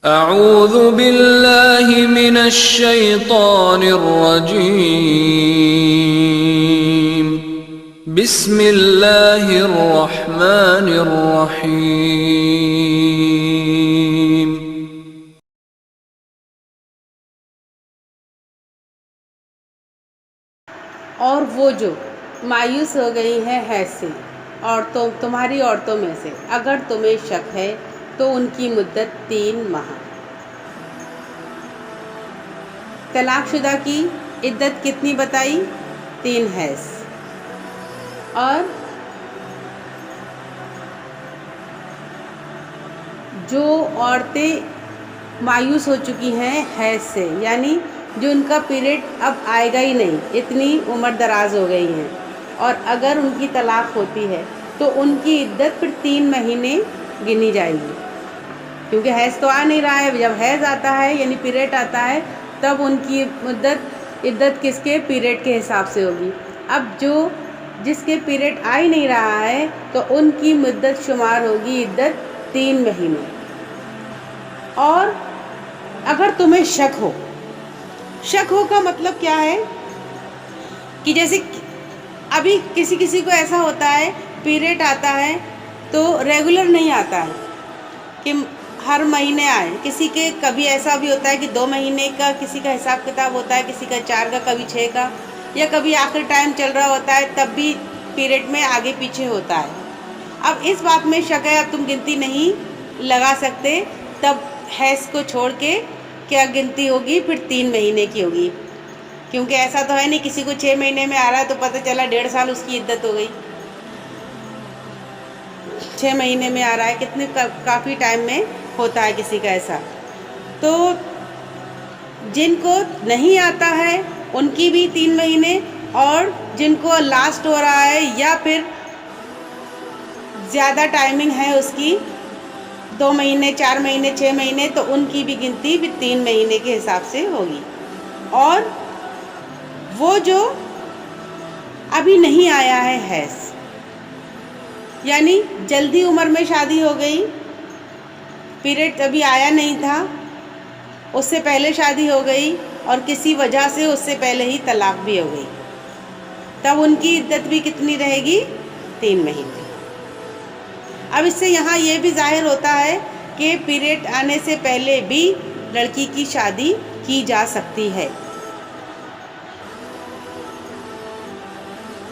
اعوذ باللہ من الشیطان الرجیم بسم اللہ الرحمن الرحیم اور وہ جو مایوس ہو گئی ہیں حیض سے تمہاری عورتوں میں سے اگر تمہیں شک ہے تو ان کی مدت 3 ماہ۔ طلاق شدہ کی عدت کتنی بتائی؟ 3 حیض۔ اور جو عورتیں مایوس ہو چکی ہیں حیض سے، یعنی جو ان کا پیریڈ اب آئے گا ہی نہیں، اتنی عمر دراز ہو گئی ہیں، اور اگر ان کی طلاق ہوتی ہے تو ان کی عدت پھر 3 مہینے گنی جائے گی، کیونکہ حیض تو آ نہیں رہا ہے۔ جب حیض آتا ہے یعنی پیریڈ آتا ہے تب ان کی عدت کس کے؟ پیریڈ کے حساب سے ہوگی۔ اب جس کے پیریڈ آ ہی نہیں رہا ہے تو ان کی مدت شمار ہوگی عدت 3 مہینے۔ اور اگر تمہیں شک ہو کا مطلب کیا ہے کہ جیسے ابھی کسی کو ایسا ہوتا ہے پیریڈ آتا ہے تو ریگولر نہیں آتا ہے کہ ہر مہینے آئے، کسی کے کبھی ایسا بھی ہوتا ہے کہ 2 مہینے کا کسی کا حساب کتاب ہوتا ہے، کسی کا 4 کا، کبھی 6 کا، یا کبھی آخر ٹائم چل رہا ہوتا ہے تب بھی پیریڈ میں آگے پیچھے ہوتا ہے۔ اب اس بات میں شک ہے، اب تم گنتی نہیں لگا سکتے، تب حیض کو چھوڑ کے کیا گنتی ہوگی؟ پھر 3 مہینے کی ہوگی، کیونکہ ایسا تو ہے نہیں کسی کو 6 مہینے میں آ رہا ہے تو پتہ چلا 1.5 سال اس کی عدت ہو گئی، 6 مہینے میں آ رہا ہے، کتنے کافی ٹائم میں ہوتا ہے کسی کا ایسا۔ تو جن کو نہیں آتا ہے ان کی بھی 3 مہینے، اور جن کو لاسٹ ہو رہا ہے یا پھر زیادہ ٹائمنگ ہے اس کی 2 مہینے، 4 مہینے، 6 مہینے، تو ان کی بھی گنتی بھی 3 مہینے کے حساب سے ہوگی۔ اور وہ جو ابھی نہیں آیا ہے حیض، یعنی جلدی عمر میں شادی ہو گئی، پیریڈ ابھی آیا نہیں تھا، اس سے پہلے شادی ہو گئی اور کسی وجہ سے اس سے پہلے ہی طلاق بھی ہو گئی، تب ان کی عدت بھی کتنی رہے گی؟ 3 مہینے۔ اب اس سے یہاں یہ بھی ظاہر ہوتا ہے کہ پیریڈ آنے سے پہلے بھی لڑکی کی شادی کی جا سکتی ہے۔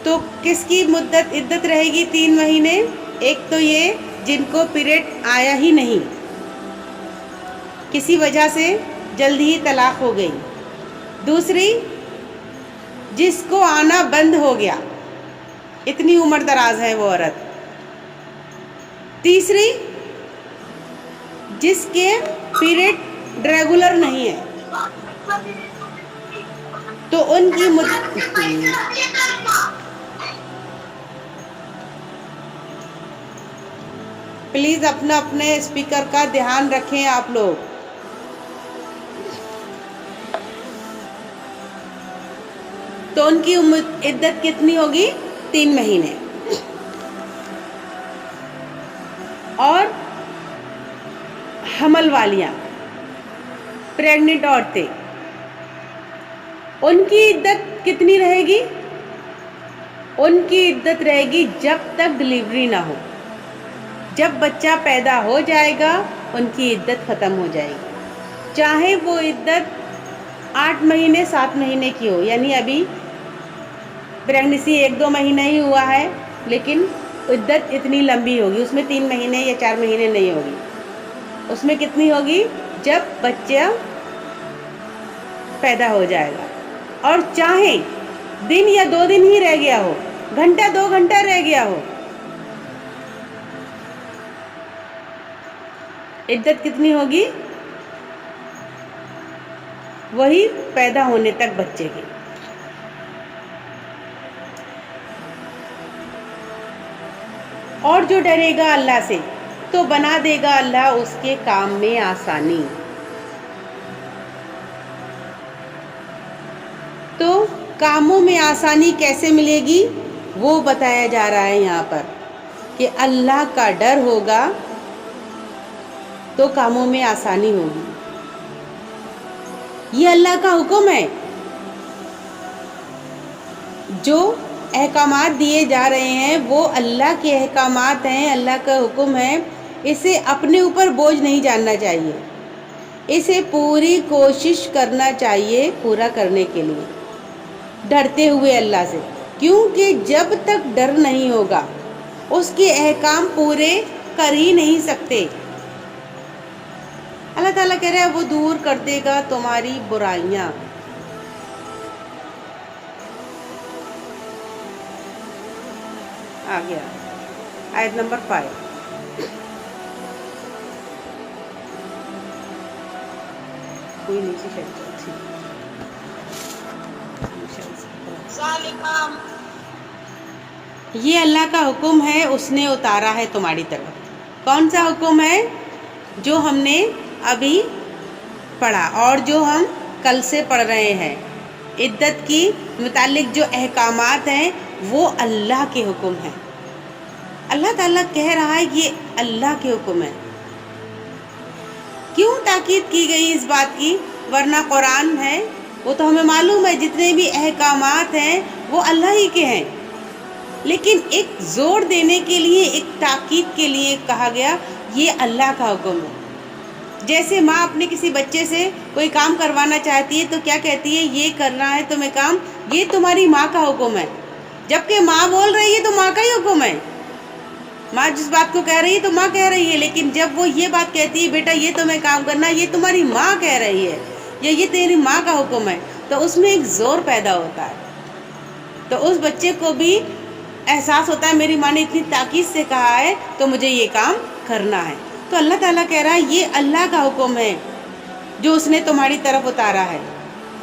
تو کس کی عدت رہے گی 3 مہینے؟ ایک تو یہ جن کو پیریڈ آیا ہی نہیں، کسی وجہ سے جلدی ہی طلاق ہو گئی۔ دوسری، جس کو آنا بند ہو گیا، اتنی عمر دراز ہے وہ عورت۔ تیسری، جس کے پیریڈ ریگولر نہیں ہے تو ان کی پلیز اپنے اسپیکر کا دھیان رکھیں آپ لوگ۔ تو ان کی عدت کتنی ہوگی؟ 3 مہینے۔ اور حمل والیاں، پریگننٹ عورتیں، ان کی عدت کتنی رہے گی؟ ان کی عدت رہے گی جب تک ڈلیوری نہ ہو، جب بچہ پیدا ہو جائے گا ان کی عدت ختم ہو جائے گی، چاہے وہ عدت 8 مہینے 7 مہینے کی ہو، یعنی ابھی پریگنیسی 1-2 مہینہ ہی ہوا ہے لیکن عدت اتنی لمبی ہوگی، اس میں 3 مہینے یا 4 مہینے نہیں ہوگی، اس میں کتنی ہوگی؟ جب بچہ پیدا ہو جائے گا، اور چاہے دن یا 2 دن ہی رہ گیا ہو، گھنٹہ 2 گھنٹہ رہ گیا ہو، عدت کتنی ہوگی؟ وہی پیدا ہونے تک بچے کی۔ اور جو ڈرے گا اللہ سے تو بنا دے گا اللہ اس کے کام میں آسانی۔ تو کاموں میں آسانی کیسے ملے گی وہ بتایا جا رہا ہے یہاں پر، کہ اللہ کا ڈر ہوگا تو کاموں میں آسانی ہوگی۔ یہ اللہ کا حکم ہے۔ جو احکامات دیے جا رہے ہیں وہ اللہ کے احکامات ہیں، اللہ کا حکم ہے۔ اسے اپنے اوپر بوجھ نہیں جاننا چاہیے، اسے پوری کوشش کرنا چاہیے پورا کرنے کے لیے، ڈرتے ہوئے اللہ سے، کیونکہ جب تک ڈر نہیں ہوگا اس کے احکام پورے کر ہی نہیں سکتے۔ اللہ تعالیٰ کہہ رہا ہے وہ دور کر دے گا تمہاری برائیاں۔ آ گیا آیت نمبر 5۔ کوئی نیچے شاید یہ اللہ کا حکم ہے، اس نے اتارا ہے تمہاری طرف۔ کون سا حکم ہے؟ جو ہم نے ابھی پڑھا اور جو ہم کل سے پڑھ رہے ہیں۔ عدت کی متعلق جو احکامات ہیں وہ اللہ کے حکم ہیں۔ اللہ تعالیٰ کہہ رہا ہے یہ اللہ کے حکم ہے۔ کیوں تاکید کی گئی اس بات کی؟ ورنہ قرآن ہے، وہ تو ہمیں معلوم ہے جتنے بھی احکامات ہیں وہ اللہ ہی کے ہیں، لیکن ایک زور دینے کے لیے، ایک تاکید کے لیے کہا گیا یہ اللہ کا حکم ہے۔ جیسے ماں اپنے کسی بچے سے کوئی کام کروانا چاہتی ہے تو کیا کہتی ہے؟ یہ کرنا ہے تمہیں کام، یہ تمہاری ماں کا حکم ہے۔ جبکہ ماں بول رہی ہے تو ماں کا ہی حکم ہے، ماں جس بات کو کہہ رہی ہے تو ماں کہہ رہی ہے، لیکن جب وہ یہ بات کہتی ہے بیٹا یہ تمہیں کام کرنا، یہ تمہاری ماں کہہ رہی ہے یا یہ تیری ماں کا حکم ہے، تو اس میں ایک زور پیدا ہوتا ہے۔ تو اس بچے کو بھی احساس ہوتا ہے میری ماں نے اتنی تاکید سے کہا ہے تو مجھے یہ کام کرنا ہے۔ تو اللہ تعالیٰ کہہ رہا ہے یہ اللہ کا حکم ہے جو اس نے تمہاری طرف اتارا ہے،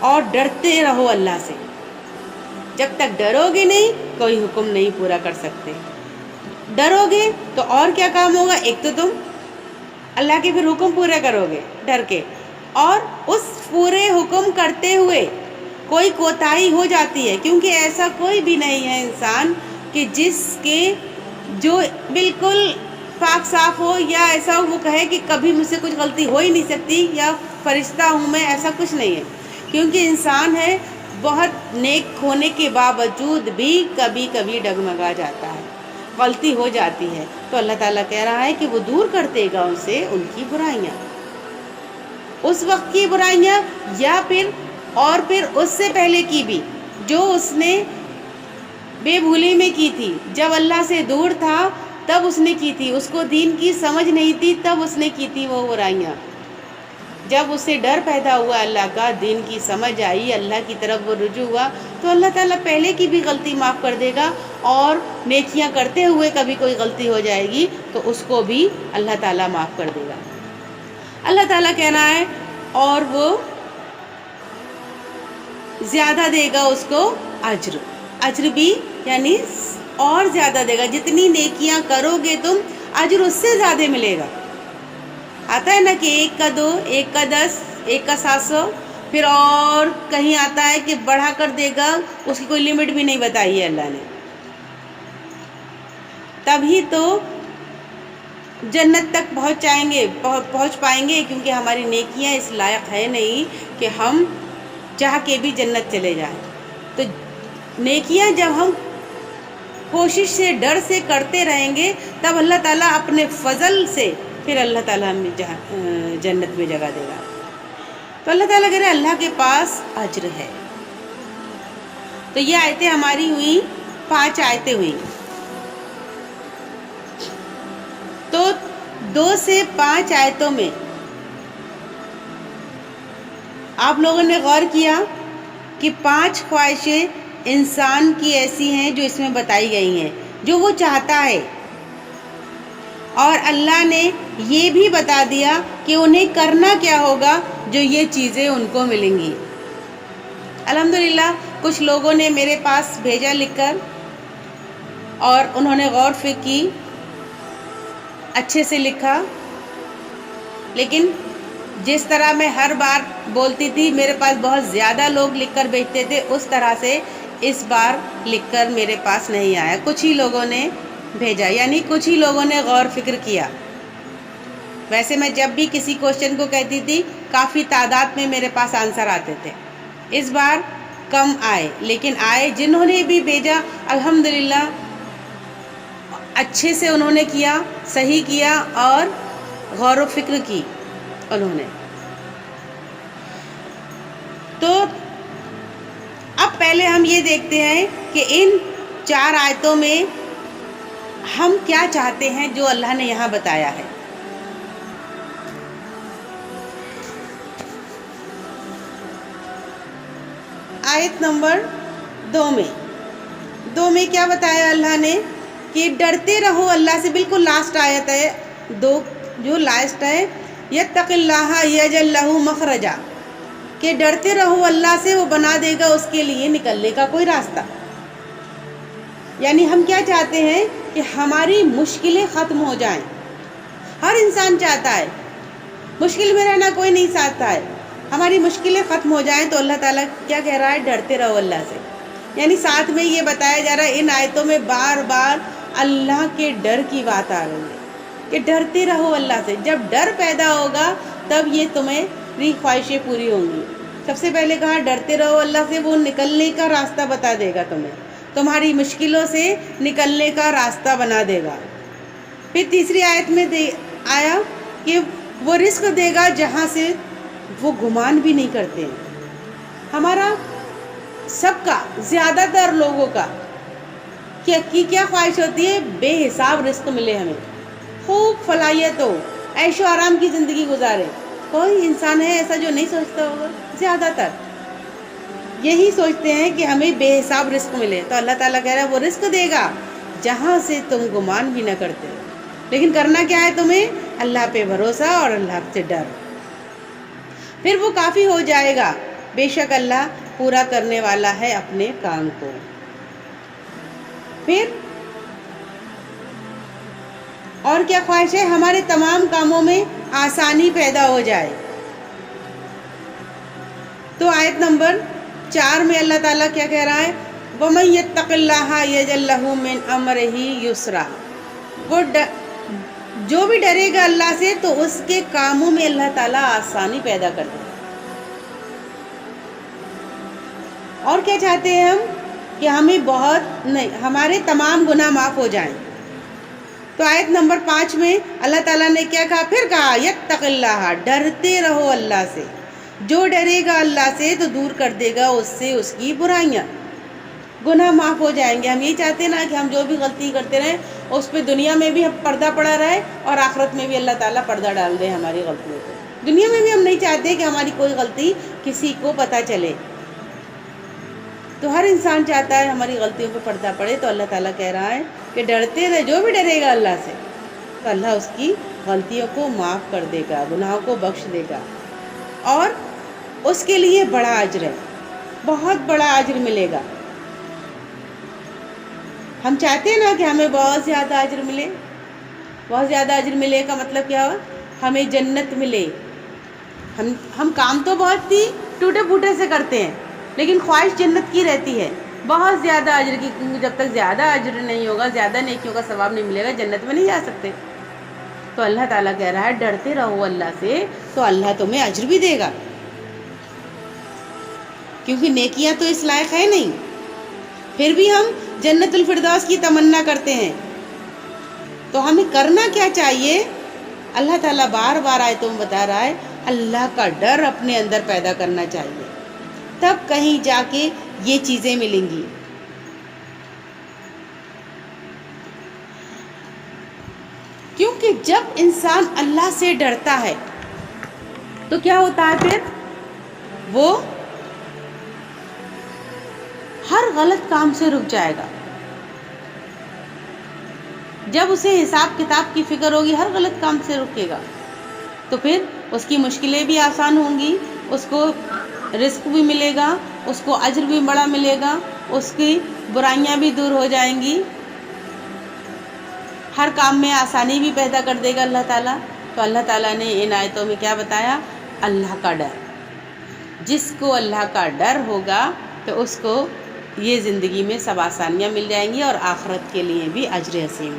اور ڈرتے رہو اللہ سے۔ جب تک ڈرو گے نہیں کوئی حکم نہیں پورا کر سکتے۔ ڈرو گے تو اور کیا کام ہوگا؟ ایک تو تم اللہ کے پھر حکم پورا کرو گے ڈر کے، اور اس پورے حکم کرتے ہوئے کوئی کوتاہی ہو جاتی ہے، کیونکہ ایسا کوئی بھی نہیں ہے انسان کہ جس کے جو بالکل پاک صاف ہو یا ایسا وہ کہے کہ کبھی مجھ سے کچھ غلطی ہو ہی نہیں سکتی یا فرشتہ ہوں میں، ایسا کچھ نہیں ہے۔ کیونکہ انسان ہے بہت نیک ہونے کے باوجود بھی کبھی کبھی ڈگمگا جاتا ہے، غلطی ہو جاتی ہے۔ تو اللہ تعالیٰ کہہ رہا ہے کہ وہ دور کر دے گا ان سے ان کی برائیاں، اس وقت کی برائیاں یا پھر اس سے پہلے کی بھی جو اس نے بے بھولی میں کی تھی، جب اللہ سے دور تھا تب اس نے کی تھی، اس کو دین کی سمجھ نہیں تھی تب اس نے کی تھی وہ برائیاں۔ جب اسے ڈر پیدا ہوا اللہ کا، دین کی سمجھ آئی، اللہ کی طرف وہ رجوع ہوا، تو اللہ تعالیٰ پہلے کی بھی غلطی معاف کر دے گا، اور نیکیاں کرتے ہوئے کبھی کوئی غلطی ہو جائے گی تو اس کو بھی اللہ تعالیٰ معاف کر دے گا۔ اللہ تعالیٰ کہنا ہے اور وہ زیادہ دے گا اس کو اجر بھی، یعنی اور زیادہ دے گا۔ جتنی نیکیاں کرو گے تم اجر اس سے زیادہ ملے گا۔ آتا ہے نا کہ 1 کا 2، 1 کا 10، 1 کا 700، پھر اور کہیں آتا ہے کہ بڑھا کر دے گا، اس کی کوئی لمٹ بھی نہیں بتائی ہے اللہ نے۔ تبھی تو جنت تک پہنچ پائیں گے، کیونکہ ہماری نیکیاں اس لائق ہے نہیں کہ ہم چاہ کے بھی جنت چلے جائیں۔ تو نیکیاں جب ہم کوشش سے، ڈر سے کرتے رہیں گے تب اللہ تعالیٰ اپنے فضل سے پھر اللہ تعالیٰ ہمیں جنت میں جگہ دے گا۔ تو اللہ تعالیٰ کہہ رہے ہیں اللہ کے پاس اجر ہے۔ تو یہ آیتیں ہماری ہوئی 5 آیتیں ہوئی۔ تو 2 سے 5 آیتوں میں آپ لوگوں نے غور کیا کہ 5 خواہشیں انسان کی ایسی ہیں جو اس میں بتائی گئی ہیں، جو وہ چاہتا ہے، اور اللہ نے یہ بھی بتا دیا کہ انہیں کرنا کیا ہوگا جو یہ چیزیں ان کو ملیں گی۔ الحمدللہ کچھ لوگوں نے میرے پاس بھیجا لکھ کر، اور انہوں نے غور فکر کی، اچھے سے لکھا، لیکن جس طرح میں ہر بار بولتی تھی میرے پاس بہت زیادہ لوگ لکھ کر بھیجتے تھے، اس طرح سے اس بار لکھ کر میرے پاس نہیں آیا۔ کچھ ہی لوگوں نے بھیجا، یعنی کچھ ہی لوگوں نے غور فکر کیا۔ ویسے میں جب بھی کسی کوشچن کو کہتی تھی کافی تعداد میں میرے پاس آنسر آتے تھے. اس بار کم آئے، لیکن آئے. جنہوں نے بھی بھیجا الحمدللہ اچھے سے انہوں نے کیا، صحیح کیا اور غور و فکر کی انہوں نے. تو اب پہلے ہم یہ دیکھتے ہیں کہ ان 4 آیتوں میں ہم کیا چاہتے ہیں جو اللہ نے یہاں بتایا ہے. آیت نمبر 2 میں کیا بتایا اللہ نے کہ ڈرتے رہو اللہ سے. بالکل لاسٹ آیت ہے 2 جو لاسٹ ہے، یتق اللہ یجعل لہ مخرجا، کہ ڈرتے رہو اللہ سے، وہ بنا دے گا اس کے لیے نکلنے کا کوئی راستہ. یعنی ہم کیا چاہتے ہیں کہ ہماری مشکلیں ختم ہو جائیں. ہر انسان چاہتا ہے، مشکل میں رہنا کوئی نہیں چاہتا ہے. ہماری مشکلیں ختم ہو جائیں تو اللہ تعالیٰ کیا کہہ رہا ہے؟ ڈرتے رہو اللہ سے. یعنی ساتھ میں یہ بتایا جا رہا ہے، ان آیتوں میں بار بار اللہ کے ڈر کی بات آ رہی ہے کہ ڈرتے رہو اللہ سے. جب ڈر پیدا ہوگا تب یہ تمہیں خواہشیں پوری ہوں گی. سب سے پہلے کہا ڈرتے رہو اللہ سے، وہ نکلنے کا راستہ بتا دے گا تمہیں، تمہاری مشکلوں سے نکلنے کا راستہ بنا دے گا. پھر تیسری آیت میں آیا کہ وہ رزق دے گا جہاں سے وہ گمان بھی نہیں کرتے. ہمارا سب کا، زیادہ تر لوگوں کا کیا خواہش ہوتی ہے؟ بے حساب رزق ملے ہمیں، خوب فلاحیت ہو، عیش و آرام کی زندگی گزارے. کوئی انسان ہے ایسا جو نہیں سوچتا ہوگا؟ زیادہ تر یہی سوچتے ہیں کہ ہمیں بے حساب رزق ملے. تو اللہ تعالیٰ کہہ رہا ہے وہ رزق دے گا جہاں سے تم گمان بھی نہ کرتے. لیکن کرنا کیا ہے تمہیں؟ اللہ پہ بھروسہ اور اللہ سے ڈر. پھر وہ کافی ہو جائے گا، بے شک اللہ پورا کرنے والا ہے اپنے کام کو. پھر اور کیا خواہش ہے؟ ہمارے تمام کاموں میں آسانی پیدا ہو جائے. تو آیت نمبر 4 میں اللہ تعالیٰ کیا کہہ رہا ہے؟ وَمَن يَتَّقِ اللَّهَ يَجْعَل لَّهُ مِنْ أَمْرِهِ يُسْرًا. وہ جو بھی ڈرے گا اللہ سے تو اس کے کاموں میں اللہ تعالیٰ آسانی پیدا کر دے. اور کیا چاہتے ہیں ہم؟ کہ ہمیں ہمارے تمام گناہ معاف ہو جائیں. تو آیت نمبر 5 میں اللہ تعالیٰ نے کیا کہا؟ پھر کہا یتق اللہ، ڈرتے رہو اللہ سے. جو ڈرے گا اللہ سے تو دور کر دے گا اس سے اس کی برائیاں، گناہ معاف ہو جائیں گے. ہم یہ چاہتے ہیں نا کہ ہم جو بھی غلطی کرتے رہیں اس پہ دنیا میں بھی پردہ پڑا رہے اور آخرت میں بھی اللہ تعالیٰ پردہ ڈال دے ہماری غلطیوں پہ. دنیا میں بھی ہم نہیں چاہتے کہ ہماری کوئی غلطی کسی کو پتہ چلے. تو ہر انسان چاہتا ہے ہماری غلطیوں پہ پردہ پڑے. تو اللہ تعالیٰ کہہ رہا ہے کہ ڈرتے رہے، جو بھی ڈرے گا اللہ سے تو اللہ اس کی غلطیوں کو معاف کر دے گا، گناہوں کو بخش دے گا، اور اس کے لیے بڑا اجر ہے، بہت بڑا اجر ملے گا. ہم چاہتے ہیں نا کہ ہمیں بہت زیادہ اجر ملے. بہت زیادہ اجر ملے کا مطلب کیا ہوا؟ ہمیں جنت ملے. ہم کام تو بہت ہی ٹوٹے پھوٹے سے کرتے ہیں لیکن خواہش جنت کی رہتی ہے، بہت زیادہ اجر کی. کیونکہ جب تک زیادہ اجر نہیں ہوگا، زیادہ نیکیوں کا ثواب نہیں ملے گا، جنت میں نہیں جا سکتے. تو اللہ تعالیٰ کہہ رہا ہے ڈرتے رہو اللہ سے تو اللہ تمہیں اجر بھی دے گا. کیونکہ نیکیاں تو اس لائق ہے نہیں، پھر بھی ہم جنت الفردوس کی تمنا کرتے ہیں. تو ہمیں کرنا کیا چاہیے؟ اللہ تعالیٰ بار بار آیتوں میں بتا رہا ہے اللہ کا ڈر اپنے اندر پیدا کرنا چاہیے، تب کہیں جا کے یہ چیزیں ملیں گی. کیونکہ جب انسان اللہ سے ڈرتا ہے تو کیا ہوتا ہے؟ پھر وہ ہر غلط کام سے رک جائے گا. جب اسے حساب کتاب کی فکر ہوگی ہر غلط کام سے رکے گا تو پھر اس کی مشکلیں بھی آسان ہوں گی، اس کو رزق بھی ملے گا، اس کو اجر بھی بڑا ملے گا، اس کی برائیاں بھی دور ہو جائیں گی، ہر کام میں آسانی بھی پیدا کر دے گا اللہ تعالیٰ. تو اللہ تعالیٰ نے ان آیتوں میں کیا بتایا؟ اللہ کا ڈر. جس کو اللہ کا ڈر ہوگا تو اس کو یہ زندگی میں سب آسانیاں مل جائیں گی اور آخرت کے لیے بھی اجر عظیم.